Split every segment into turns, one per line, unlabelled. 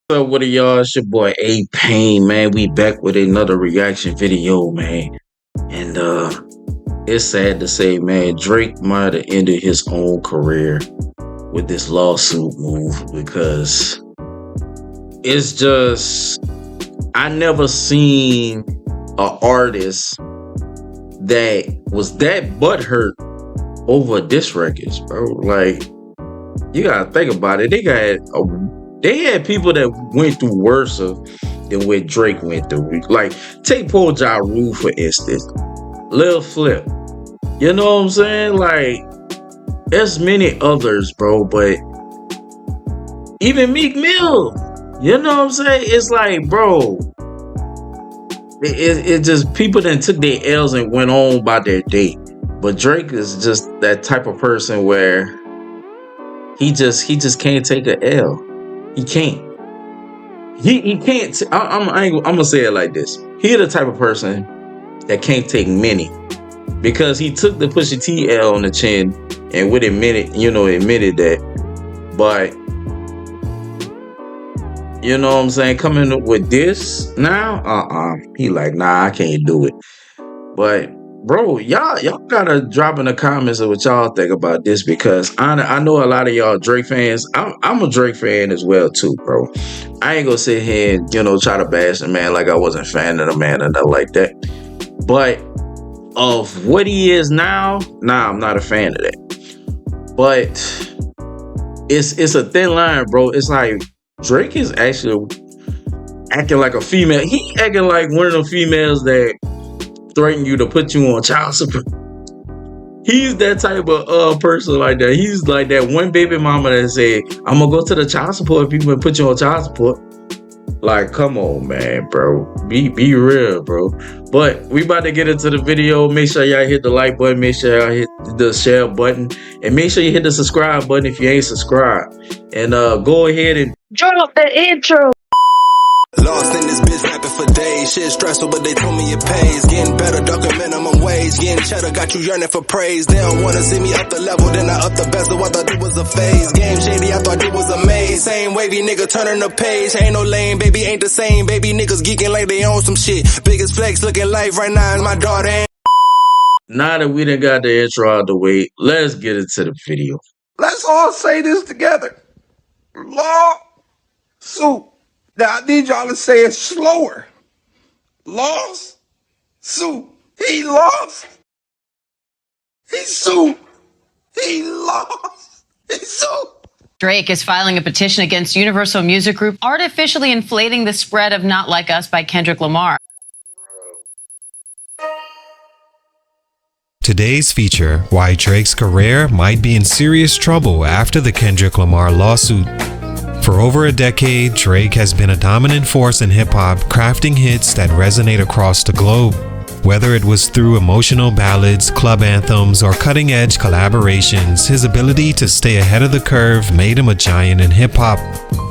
What's up with it, y'all? It's your boy A Pain, man. We back with another reaction video, man. And it's sad to say, man, Drake might have ended his own career with this lawsuit move because it's just I never seen an artist that was that butthurt over diss records, bro. Like, you gotta think about it. They had people that went through worse than what Drake went through. Like, take Paul Ja Rule, for instance. Lil Flip. You know what I'm saying? Like, there's many others, bro, but even Meek Mill. You know what I'm saying? It's like, bro, it just people that took their L's and went on by their day. But Drake is just that type of person where he just can't take an L. He can't. He can't. I'm gonna say it like this. He the type of person that can't take many, because he took the Pusha T L on the chin and would admitted that. But you know what I'm saying? Coming up with this now, he like, nah, I can't do it. But bro, y'all gotta drop in the comments of what y'all think about this, because I know a lot of y'all Drake fans. I'm a Drake fan as well too, bro. I ain't gonna sit here and try to bash the man like I wasn't a fan of the man and nothing like that. But of what he is now, nah, I'm not a fan of that. But it's a thin line, bro. It's like Drake is actually acting like a female. He acting like one of the females that threaten you to put you on child support. He's that type of person like that. He's like that one baby mama that said, I'm gonna go to the child support people and put you on child support. Like, come on, man, bro. Be real, bro. But we about to get into the video. Make sure y'all hit the like button. Make sure y'all hit the share button. And make sure you hit the subscribe button if you ain't subscribed. And go ahead and
drop the intro.
Lost in this bitch rapping for days. Shit stressful, but they told me it pays. Getting better, ducking minimum wage. Getting cheddar, got you yearning for praise. They don't wanna see me up the level, then I up the bezel. I thought it was a phase. Game shady, I thought it was a maze. Same wavy nigga turning the page. Ain't no lame, baby, ain't the same. Baby niggas geeking like they own some shit. Biggest flex looking life right now is my daughter.
Now that we done got the intro out the way, let's get into the video.
Let's all say this together. Lawsuit. Now I need y'all to say it slower. Lawsuit. He lost. He sued. He lost. He sued.
Drake is filing a petition against Universal Music Group, artificially inflating the spread of Not Like Us by Kendrick Lamar.
Today's feature, why Drake's career might be in serious trouble after the Kendrick Lamar lawsuit. For over a decade, Drake has been a dominant force in hip-hop, crafting hits that resonate across the globe. Whether it was through emotional ballads, club anthems, or cutting-edge collaborations, his ability to stay ahead of the curve made him a giant in hip-hop.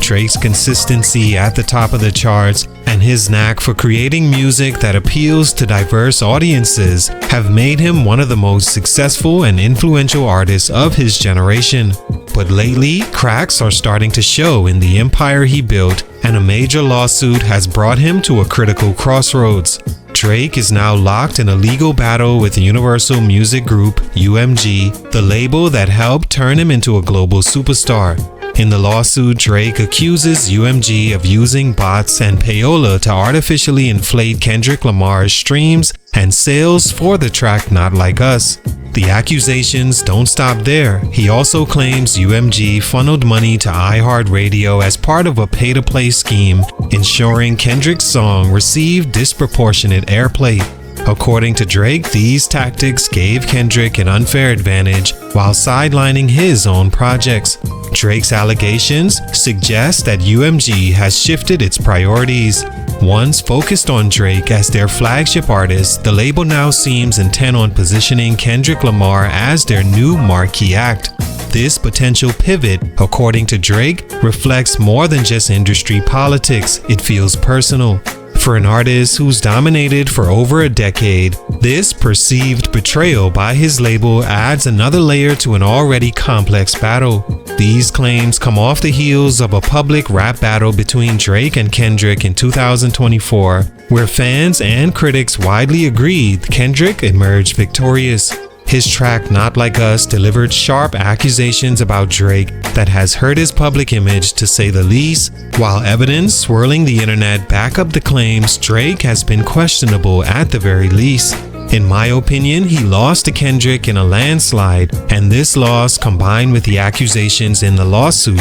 Drake's consistency at the top of the charts and his knack for creating music that appeals to diverse audiences have made him one of the most successful and influential artists of his generation. But lately, cracks are starting to show in the empire he built, and a major lawsuit has brought him to a critical crossroads. Drake is now locked in a legal battle with Universal Music Group, UMG, the label that helped turn him into a global superstar. In the lawsuit, Drake accuses UMG of using bots and payola to artificially inflate Kendrick Lamar's streams and sales for the track Not Like Us. The accusations don't stop there. He also claims UMG funneled money to iHeartRadio as part of a pay-to-play scheme, ensuring Kendrick's song received disproportionate airplay. According to Drake, these tactics gave Kendrick an unfair advantage while sidelining his own projects. Drake's allegations suggest that UMG has shifted its priorities. Once focused on Drake as their flagship artist, the label now seems intent on positioning Kendrick Lamar as their new marquee act. This potential pivot, according to Drake, reflects more than just industry politics. It feels personal. For an artist who's dominated for over a decade, this perceived betrayal by his label adds another layer to an already complex battle. These claims come off the heels of a public rap battle between Drake and Kendrick in 2024, where fans and critics widely agreed Kendrick emerged victorious. His track Not Like Us delivered sharp accusations about Drake that has hurt his public image to say the least, while evidence swirling the internet back up the claims Drake has been questionable at the very least. In my opinion, he lost to Kendrick in a landslide, and this loss combined with the accusations in the lawsuit.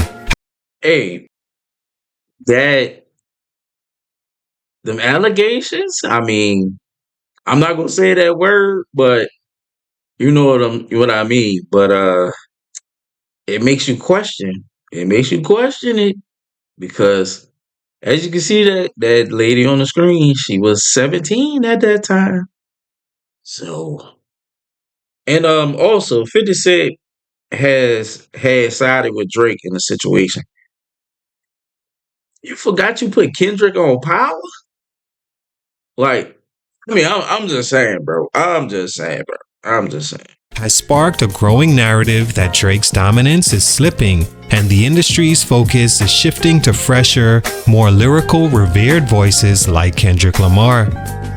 Hey, them allegations, I mean, I'm not gonna say that word, but you know what I mean. But it makes you question. It makes you question it because as you can see that lady on the screen, she was 17 at that time. So and also 50 Cent had sided with Drake in the situation. You forgot you put Kendrick on Power? Like, I mean, I'm just saying, bro. I'm just saying.
Has sparked a growing narrative that Drake's dominance is slipping and the industry's focus is shifting to fresher, more lyrical, revered voices like Kendrick Lamar.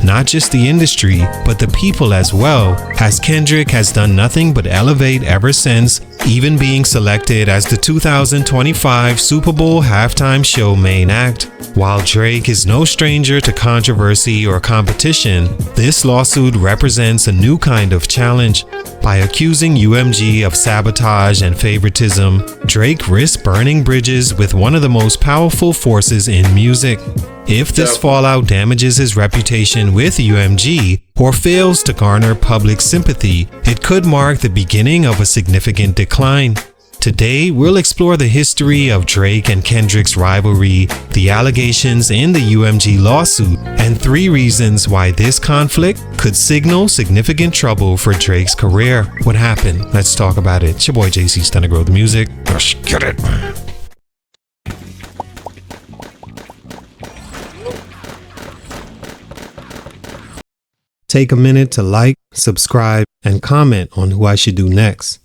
Not just the industry, but the people as well, as Kendrick has done nothing but elevate ever since, even being selected as the 2025 Super Bowl halftime show main act. While Drake is no stranger to controversy or competition, this lawsuit represents a new kind of challenge. By accusing UMG of sabotage and favoritism, Drake risks burning bridges with one of the most powerful forces in music. If this fallout damages his reputation with UMG or fails to garner public sympathy, it could mark the beginning of a significant decline. Today, we'll explore the history of Drake and Kendrick's rivalry, the allegations in the UMG lawsuit, and 3 reasons why this conflict could signal significant trouble for Drake's career. What happened? Let's talk about it. It's your boy JC Stunna Grow the Music. Let's get it. Take a minute to like, subscribe, and comment on who I should do next.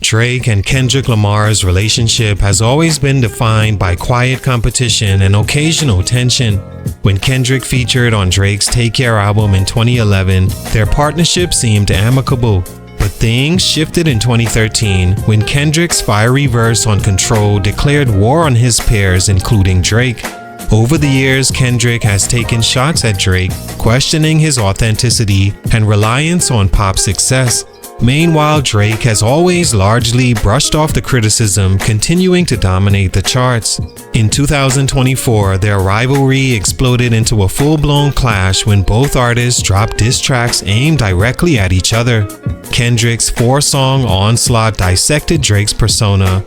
Drake and Kendrick Lamar's relationship has always been defined by quiet competition and occasional tension. When Kendrick featured on Drake's Take Care album in 2011, their partnership seemed amicable. But things shifted in 2013 when Kendrick's fiery verse on Control declared war on his peers, including Drake. Over the years, Kendrick has taken shots at Drake, questioning his authenticity and reliance on pop success. Meanwhile, Drake has always largely brushed off the criticism, continuing to dominate the charts. In 2024, their rivalry exploded into a full-blown clash when both artists dropped diss tracks aimed directly at each other. Kendrick's 4-song Onslaught dissected Drake's persona.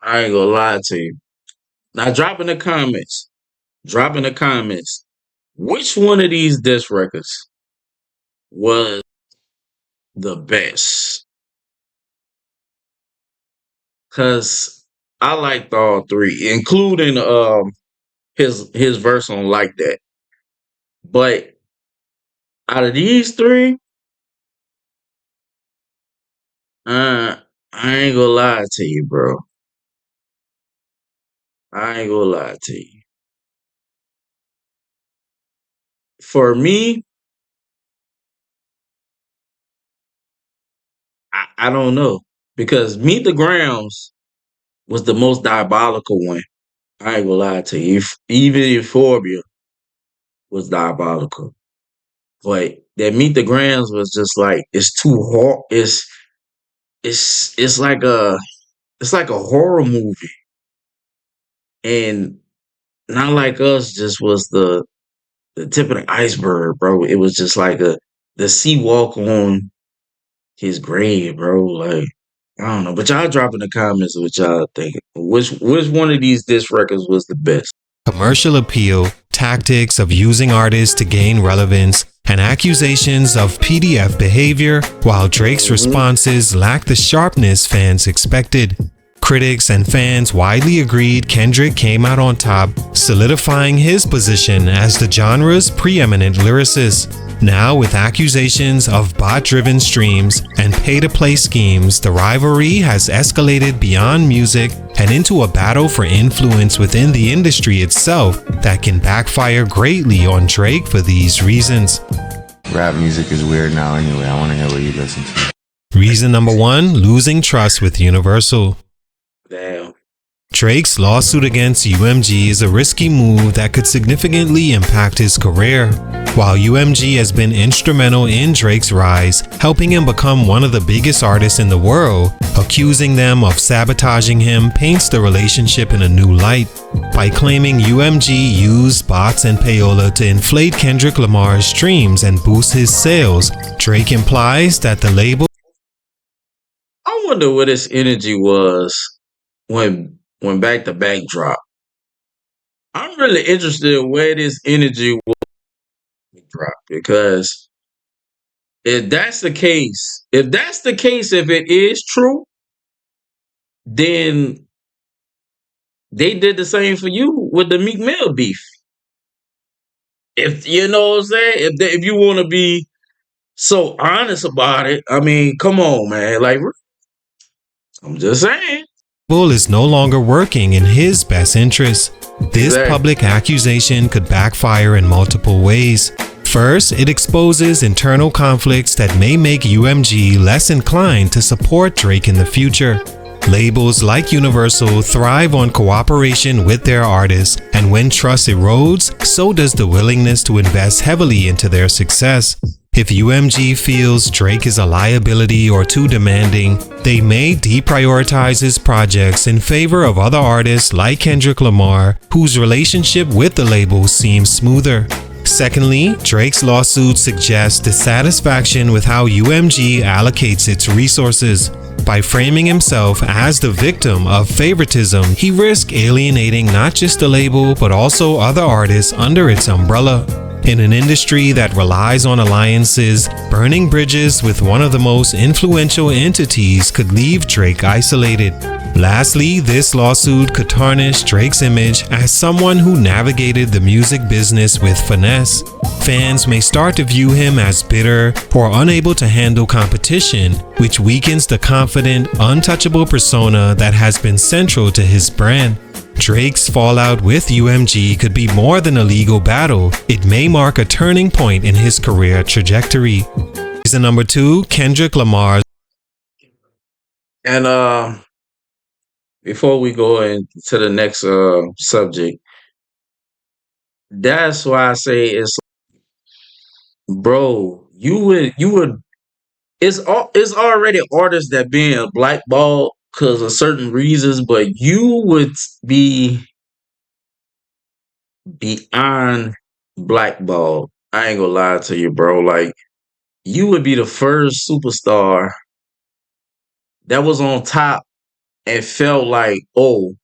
I ain't gonna lie to you. Now, drop in the comments. Which one of these diss records was the best? Cause I liked all 3, including his verse on Like That. But out of these 3, I ain't gonna lie to you, bro. I ain't gonna lie to you. For me, I don't know. Because Meet the Grounds was the most diabolical one. I ain't gonna lie to you. Even Euphoria was diabolical. But that Meet the Grounds was just like, it's too hard. It's like a horror movie. And Not Like Us just was the tip of the iceberg, bro. It was just like the sea walk on his grave, bro. Like, I don't know. But y'all drop in the comments what y'all think. Which one of these diss records was the best?
Commercial appeal, tactics of using artists to gain relevance, and accusations of PDF behavior, while Drake's responses lack the sharpness fans expected. Critics and fans widely agreed Kendrick came out on top, solidifying his position as the genre's preeminent lyricist. Now, with accusations of bot-driven streams and pay-to-play schemes, the rivalry has escalated beyond music and into a battle for influence within the industry itself that can backfire greatly on Drake for these reasons.
Rap music is weird now anyway. I want to hear what you listen to.
Reason number 1, losing trust with Universal.
Damn.
Drake's lawsuit against UMG is a risky move that could significantly impact his career. While UMG has been instrumental in Drake's rise, helping him become one of the biggest artists in the world, accusing them of sabotaging him paints the relationship in a new light. By claiming UMG used bots and payola to inflate Kendrick Lamar's streams and boost his sales, Drake implies that the label...
I wonder what his energy was when Back to Back dropped. I'm really interested in where this energy will drop, because if that's the case, if it is true, then they did the same for you with the Meek Mill beef. If you know what I'm saying, if you want to be so honest about it, I mean, come on, man. Like, I'm just saying.
Bull is no longer working in his best interest. This public accusation could backfire in multiple ways. First, it exposes internal conflicts that may make UMG less inclined to support Drake in the future. Labels like Universal thrive on cooperation with their artists, and when trust erodes, so does the willingness to invest heavily into their success. If UMG feels Drake is a liability or too demanding, they may deprioritize his projects in favor of other artists like Kendrick Lamar, whose relationship with the label seems smoother. Secondly, Drake's lawsuit suggests dissatisfaction with how UMG allocates its resources. By framing himself as the victim of favoritism, he risks alienating not just the label but also other artists under its umbrella. In an industry that relies on alliances, burning bridges with one of the most influential entities could leave Drake isolated. Lastly, this lawsuit could tarnish Drake's image as someone who navigated the music business with finesse. Fans may start to view him as bitter or unable to handle competition, which weakens the confident, untouchable persona that has been central to his brand. Drake's fallout with UMG could be more than a legal battle. It may mark a turning point in his career trajectory. Reason number 2, Kendrick Lamar.
And before we go into the next subject, that's why I say it's, bro, you would it's already artists that being blackballed because of certain reasons, but you would be beyond blackballed. I ain't gonna lie to you, bro. Like, you would be the first superstar that was on top and felt like, oh,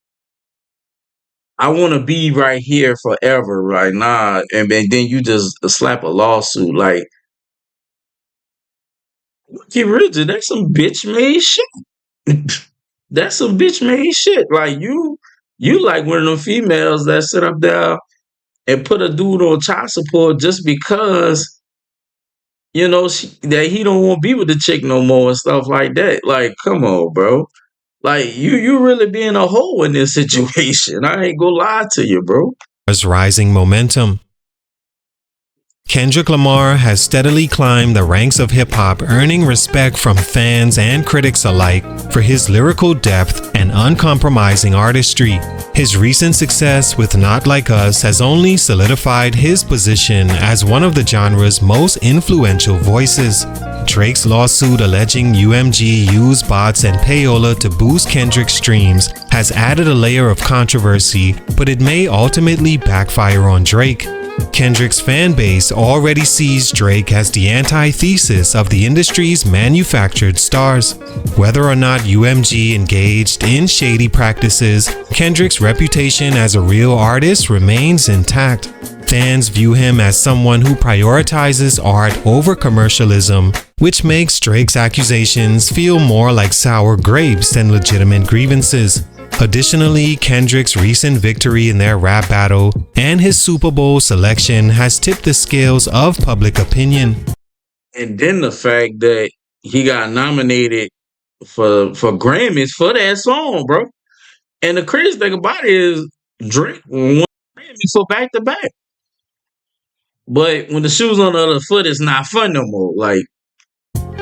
I want to be right here forever, right? Nah, and then you just slap a lawsuit. Like, get rigid. That's some bitch made shit. That's some bitch made shit. Like, you like one of them females that sit up there and put a dude on child support just because, you know, that he don't want to be with the chick no more and stuff like that. Like, come on, bro. Like, you really being a hoe in this situation. I ain't gonna lie to you, bro.
Rising momentum. Kendrick Lamar has steadily climbed the ranks of hip-hop, earning respect from fans and critics alike for his lyrical depth and uncompromising artistry. His recent success with Not Like Us has only solidified his position as one of the genre's most influential voices. Drake's lawsuit alleging UMG used bots and payola to boost Kendrick's streams has added a layer of controversy, but it may ultimately backfire on Drake. Kendrick's fan base already sees Drake as the antithesis of the industry's manufactured stars. Whether or not UMG engaged in shady practices, Kendrick's reputation as a real artist remains intact. Fans view him as someone who prioritizes art over commercialism, which makes Drake's accusations feel more like sour grapes than legitimate grievances. Additionally, Kendrick's recent victory in their rap battle and his Super Bowl selection has tipped the scales of public opinion.
And then the fact that he got nominated for Grammys for that song, bro. And the crazy thing about it is Drake won Grammys for back to back. But when the shoe's on the other foot, it's not fun no more. Like,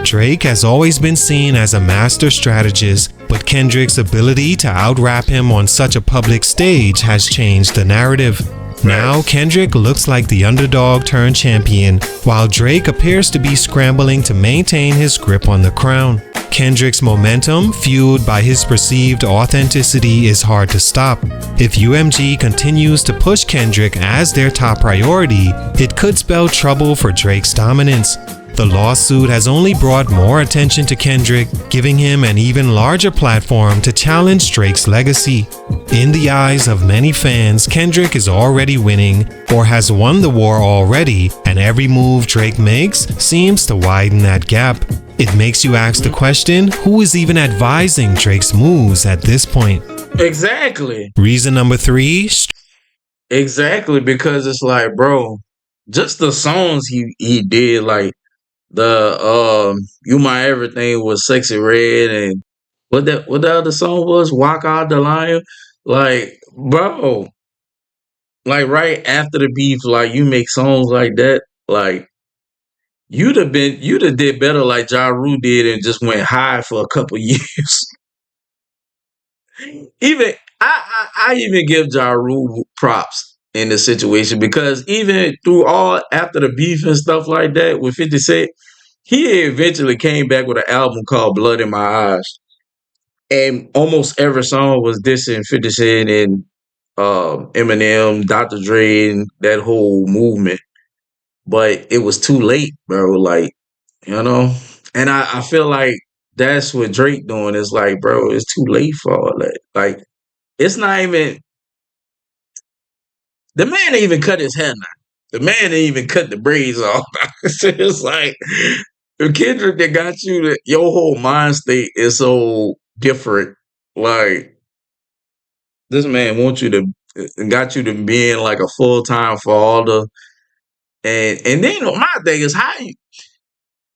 Drake has always been seen as a master strategist, but Kendrick's ability to out-rap him on such a public stage has changed the narrative. Now, Kendrick looks like the underdog turned champion, while Drake appears to be scrambling to maintain his grip on the crown. Kendrick's momentum, fueled by his perceived authenticity, is hard to stop. If UMG continues to push Kendrick as their top priority, it could spell trouble for Drake's dominance. The lawsuit has only brought more attention to Kendrick, giving him an even larger platform to challenge Drake's legacy. In the eyes of many fans, Kendrick is already winning or has won the war already, and every move Drake makes seems to widen that gap. It makes you ask the question, who is even advising Drake's moves at this point?
exactly.
Reason number 3,
Exactly, because it's like, bro, just the songs he did, like the You My Everything was Sexy Red, and what the other song was, Walk Out the Lion. Like, bro, like right after the beef, like you make songs like that, like you'd have did better like Ja Rule did and just went high for a couple years. Even I even give Ja Rule props in this situation, because even through all after the beef and stuff like that with 50 Cent, he eventually came back with an album called Blood in My Eyes. And almost every song was dissing 50 Cent and Eminem, Dr. Dre, and that whole movement. But it was too late, bro. Like, you know? And I feel like that's what Drake doing. Is like, bro, it's too late for all that. Like, it's not even, the man didn't even cut his hair now. The man didn't even cut the braids off. It's like, the Kendrick that got you, your whole mind state is so different. Like, this man wants you to, got you to being like a full time for all the, and then my thing is how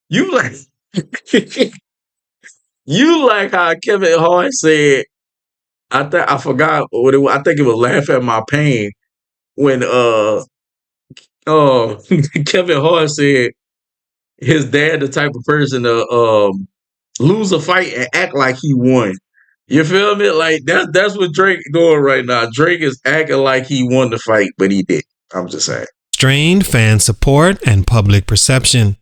you like, you like how Kevin Hart said, I forgot what it was. I think it was Laugh at My Pain when Kevin Hart said his dad the type of person to lose a fight and act like he won. You feel me? Like that's what Drake doing right now. Drake is acting like he won the fight, but he did. I'm just saying.
strained fan support and public perception.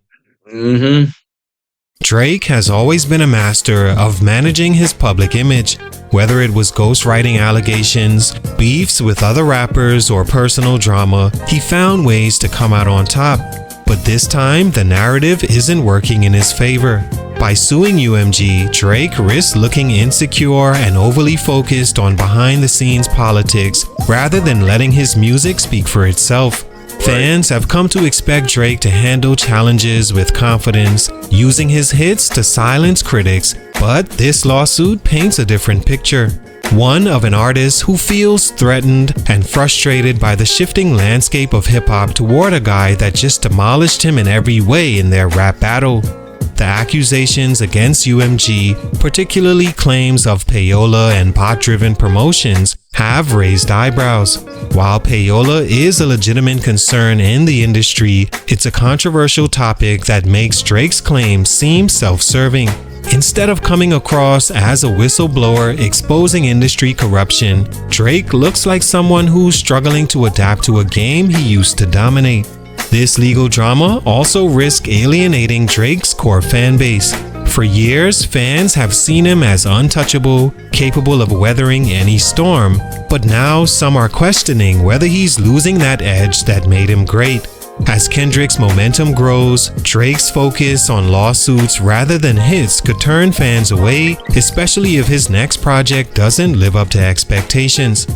Drake has always been a master of managing his public image. Whether it was ghostwriting allegations, beefs with other rappers, or personal drama, he found ways to come out on top. But this time, the narrative isn't working in his favor. By suing UMG, Drake risks looking insecure and overly focused on behind-the-scenes politics rather than letting his music speak for itself. Fans have come to expect Drake to handle challenges with confidence, using his hits to silence critics, but this lawsuit paints a different picture. One of an artist who feels threatened and frustrated by the shifting landscape of hip-hop toward a guy that just demolished him in every way in their rap battle. The accusations against UMG, particularly claims of payola and bot-driven promotions, have raised eyebrows. While payola is a legitimate concern in the industry, it's a controversial topic that makes Drake's claims seem self-serving. Instead of coming across as a whistleblower exposing industry corruption, Drake looks like someone who's struggling to adapt to a game he used to dominate. This legal drama also risks alienating Drake's core fan base. For years, fans have seen him as untouchable, capable of weathering any storm, but now some are questioning whether he's losing that edge that made him great. As Kendrick's momentum grows, Drake's focus on lawsuits rather than hits could turn fans away, especially if his next project doesn't live up to expectations.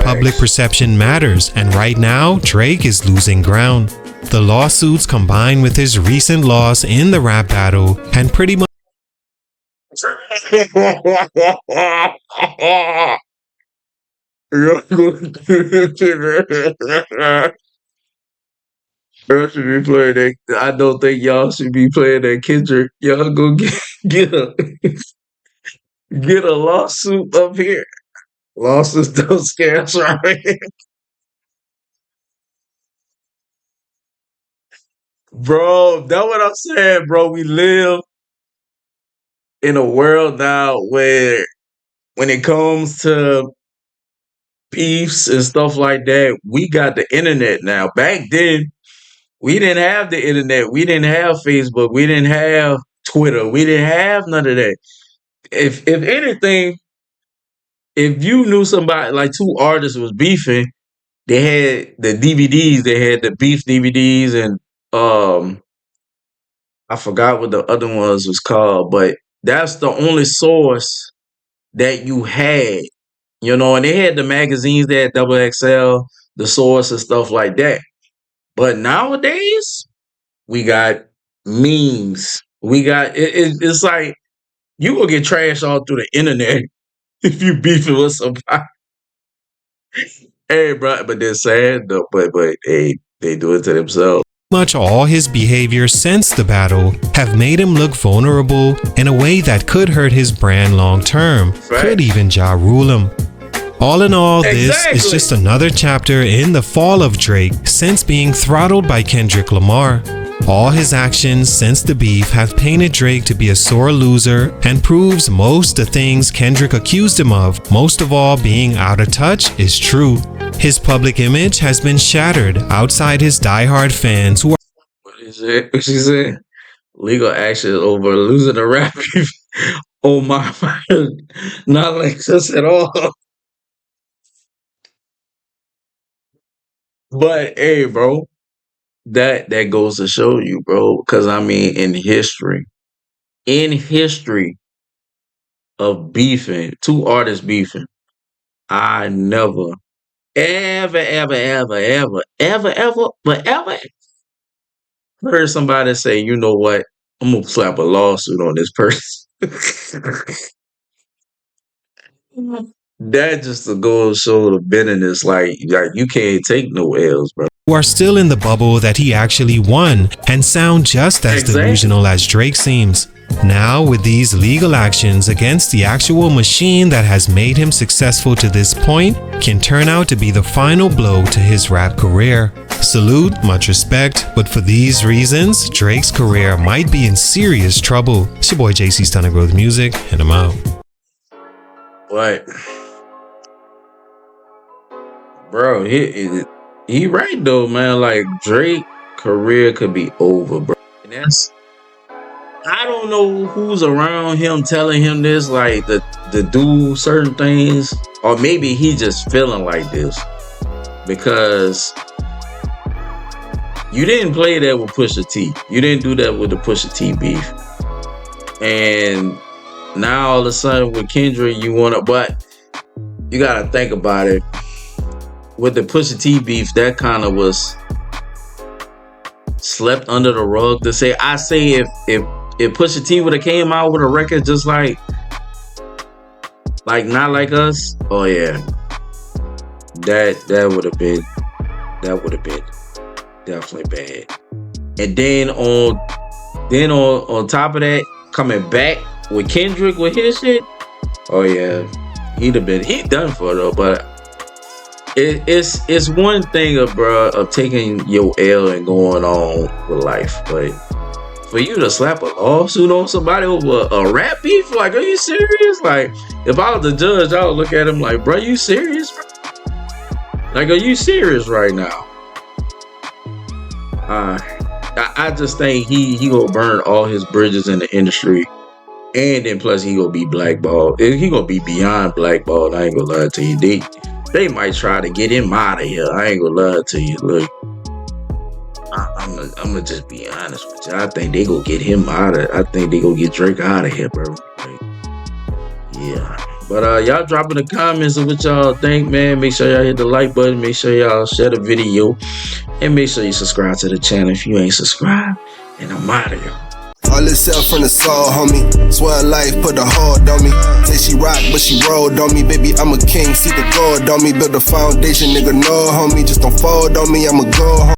Public perception matters, and right now, Drake is losing ground. The lawsuits combined with his recent loss in the rap battle and pretty much
Y'all should be playing that. I don't think y'all should be playing that Kendrick. Y'all go get a get a lawsuit up here. Lawsuits don't scare us, right? Bro, that's what I'm saying, bro. We live in a world now where when it comes to beefs and stuff like that, we got the internet now. Back then, we didn't have the internet. We didn't have Facebook. We didn't have Twitter. We didn't have none of that. If anything, if you knew somebody like two artists was beefing, they had the DVDs. They had the beef DVDs, and I forgot what the other ones was called, but that's the only source that you had, and they had the magazines, they had Double XL, the source and stuff like that. But nowadays, we got memes. We got it's like you will get trashed all through the internet if you beefing with somebody. Hey, bro, but they're sad though. But hey, they do it to themselves.
all his behavior since the battle have made him look vulnerable in a way that could hurt his brand long term, could even ja rule him. All in all, this is just another chapter in the fall of Drake since being throttled by Kendrick Lamar. All his actions since the beef have painted Drake to be a sore loser and proves most the things Kendrick accused him of, most of all being out of touch, is true. His public image has been shattered outside his diehard fans who are
What is it? What she said? Legal action over losing a rap beef. Oh my God. Not like us at all. But hey, bro, that goes to show you, bro, because I mean, in history of beefing, two artists beefing, I never, ever heard somebody say, you know what, I'm gonna slap a lawsuit on this person. That just to go and show the bitterness, like you can't take no L's, bro.
are still in the bubble that he actually won and sound just as delusional as Drake seems. Now, with these legal actions against the actual machine that has made him successful to this point, can turn out to be the final blow to his rap career. Salute, much respect, but for these reasons, Drake's career might be in serious trouble. It's your boy JC Stunner Growth Music, and I'm out.
But, bro, he right though, man. Like Drake career could be over, bro. And I don't know who's around him telling him this, like to do certain things, or maybe he just feeling like this because you didn't play that with Pusha T. You didn't do that with the Pusha T beef, and now all of a sudden with Kendrick you want to, but you gotta think about it. With the Pusha T beef, that kind of was slept under the rug to say. I say if Pusha T would have came out with a record just like Not Like Us, oh yeah, that would have been definitely bad. And then on top of that, coming back with Kendrick with his shit, oh yeah, he done for though. But it's one thing of taking your L and going on with life, but for you to slap a lawsuit on somebody over a rap beef, like, are you serious? Like, if I was the judge, I would look at him like, bro, you serious, bro? Like, are you serious right now? I just think he gonna burn all his bridges in the industry, and then plus he gonna be blackballed. He gonna be beyond blackballed. I ain't gonna lie to you. They might try to get him out of here. I ain't gonna lie to you. Look, I'm gonna just be honest with you. I think they gonna get him out of. I think they gonna get Drake out of here, bro. Like, yeah. But y'all drop in the comments of what y'all think, man. Make sure y'all hit the like button. Make sure y'all share the video. And make sure you subscribe to the channel if you ain't subscribed. And I'm out of here.
All itself from the soul, homie. Swear life put a hold on me. Say she rock, but she rolled on me. Baby, I'm a king, see the gold on me. Build a foundation, nigga, no, homie. Just don't fold on me, I'ma go home.